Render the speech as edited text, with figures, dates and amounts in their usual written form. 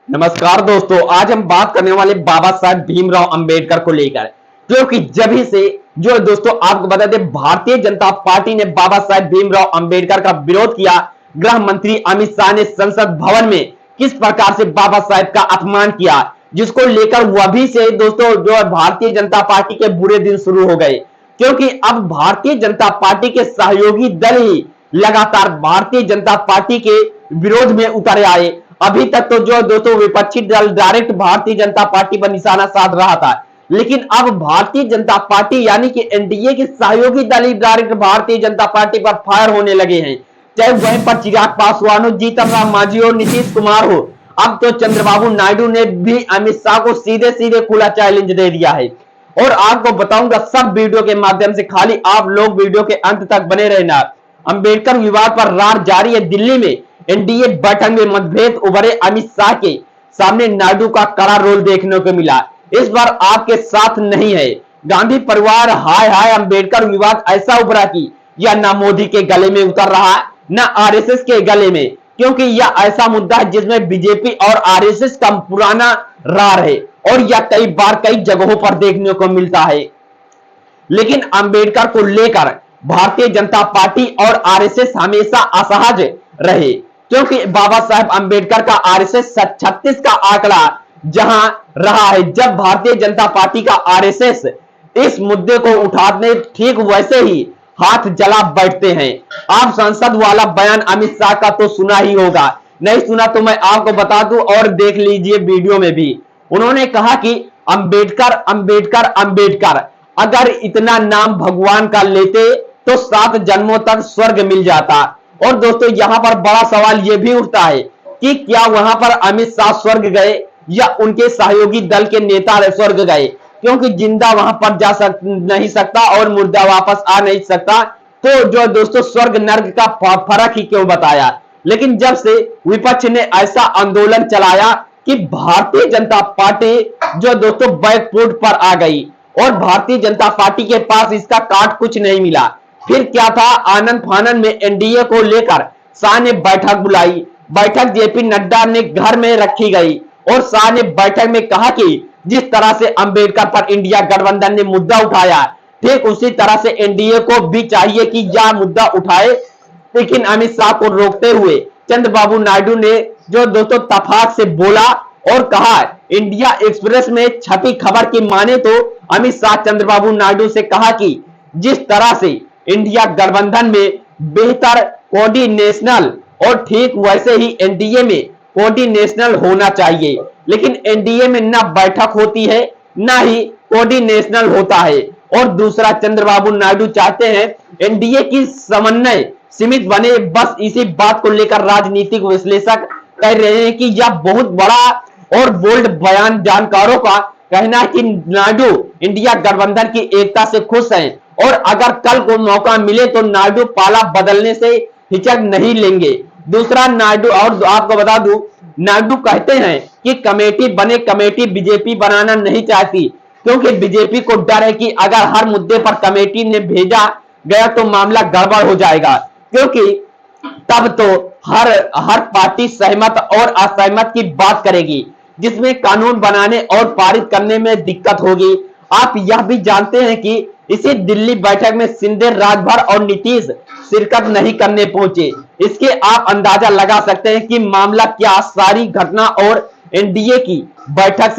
नमस्कार दोस्तों, आज हम बात करने वाले बाबा साहब भीमराव अंबेडकर को लेकर, क्योंकि जब से जो दोस्तों आपको बता दें, भारतीय जनता पार्टी ने बाबा साहब भीमराव अंबेडकर का विरोध किया। गृह मंत्री अमित शाह ने संसद भवन में किस प्रकार से बाबा साहब का अपमान किया, जिसको लेकर वह से दोस्तों जो भारतीय जनता पार्टी के बुरे दिन शुरू हो गए, क्योंकि अब भारतीय जनता पार्टी के सहयोगी दल ही लगातार भारतीय जनता पार्टी के विरोध में उतर आए। अभी तक तो जो दोस्तों विपक्षी दल डायरेक्ट भारतीय जनता पार्टी पर निशाना साध रहा था, लेकिन अब भारतीय जनता पार्टी यानी कि एनडीए के सहयोगी दल ही डायरेक्ट भारतीय जनता पार्टी पर फायर होने लगे हैं। चाहे वहीं पर चिराग पासवान हो, जीतन राम मांझी हो, नीतीश कुमार हो, अब तो चंद्रबाबू नायडू ने भी अमित शाह को सीधे सीधे खुला चैलेंज दे दिया है। और आपको बताऊंगा सब वीडियो के माध्यम से, खाली आप लोग वीडियो के अंत तक बने रहना। अंबेडकर विवाद पर रार जारी है। दिल्ली में एनडीए बैठक में मतभेद उभरे, अमित शाह के सामने नायडू का कड़ा रोल देखने को मिला। इस बार आपके साथ नहीं है गांधी परिवार। हाय हाय, अंबेडकर विवाद ऐसा उभरा कि यह न मोदी के गले में उतर रहा है न आरएसएस के गले में, क्योंकि यह ऐसा मुद्दा है जिसमें बीजेपी और आरएसएस का पुराना रार है और यह कई बार कई जगहों पर देखने को मिलता है। लेकिन अंबेडकर को लेकर भारतीय जनता पार्टी और आरएसएस हमेशा असहज रहे, क्योंकि बाबा साहब अंबेडकर का आरएसएस 36 का आंकड़ा जहां रहा है, जब भारतीय जनता पार्टी का आरएसएस इस मुद्दे को उठाने ठीक वैसे ही हाथ जला बैठते हैं। आप संसद वाला बयान अमित शाह का तो सुना ही होगा, नहीं सुना तो मैं आपको बता दूं और देख लीजिए वीडियो में भी। उन्होंने कहा कि अंबेडकर अंबेडकर अंबेडकर, अगर इतना नाम भगवान का लेते तो 7 जन्मों तक स्वर्ग मिल जाता। और दोस्तों यहां पर बड़ा सवाल यह भी उठता है कि क्या वहां पर अमित शाह स्वर्ग गए या उनके सहयोगी दल के नेता स्वर्ग गए, क्योंकि जिंदा वहां पर जा नहीं सकता और मुर्दा वापस आ नहीं सकता। तो जो दोस्तों स्वर्ग नर्क का फर्क ही क्यों बताया। लेकिन जब से विपक्ष ने ऐसा आंदोलन चलाया कि भारतीय जनता पार्टी जो दोस्तों बैकफुट पर आ गई और भारतीय जनता पार्टी के पास इसका काट कुछ नहीं मिला। फिर क्या था, आनंद फानंद में एनडीए को लेकर शाह ने बैठक बुलाई। बैठक जेपी नड्डा ने घर में रखी गई और शाह ने बैठक में कहा कि जिस तरह से अंबेडकर पर इंडिया गठबंधन ने मुद्दा उठाया, ठीक उसी तरह से एनडीए को भी चाहिए कि यह मुद्दा उठाए। लेकिन अमित शाह को रोकते हुए चंद्रबाबू नायडू ने जो दोस्तों तफाक से बोला और कहा, इंडिया एक्सप्रेस में छपी खबर की माने तो अमित शाह चंद्रबाबू नायडू से कहा कि जिस तरह से इंडिया गठबंधन में बेहतर कोऑर्डिनेशनल और ठीक वैसे ही एनडीए में कोऑर्डिनेशनल होना चाहिए। लेकिन एनडीए में ना बैठक होती है ना ही कोऑर्डिनेशनल होता है। और दूसरा, चंद्रबाबू नायडू चाहते हैं एनडीए की समन्वय सीमित बने। बस इसी बात को लेकर राजनीतिक विश्लेषक कह रहे हैं कि यह बहुत बड़ा और बोल्ड बयान। जानकारों का कहना है कि नायडू इंडिया गठबंधन की एकता से खुश हैं और अगर कल को मौका मिले तो नायडू पाला बदलने से हिचक नहीं लेंगे। दूसरा, नायडू और आपको बता दूं, नायडू कहते हैं कि कमेटी बने, कमेटी बीजेपी बनाना नहीं चाहती, क्योंकि बीजेपी को डर है कि अगर हर मुद्दे पर कमेटी ने भेजा गया तो मामला गड़बड़ हो जाएगा, क्योंकि तब तो हर पार्टी सहमत और असहमत की बात करेगी, जिसमें कानून बनाने और पारित करने में दिक्कत होगी। आप यह भी जानते हैं कि इसी दिल्ली बैठक में शिंदे, राजभर और नीतीश शिरकत नहीं करने पहुंचे। इसके आप अंदाजा लगा सकते हैं कि मामला क्या। सारी घटना और एनडीए की बैठक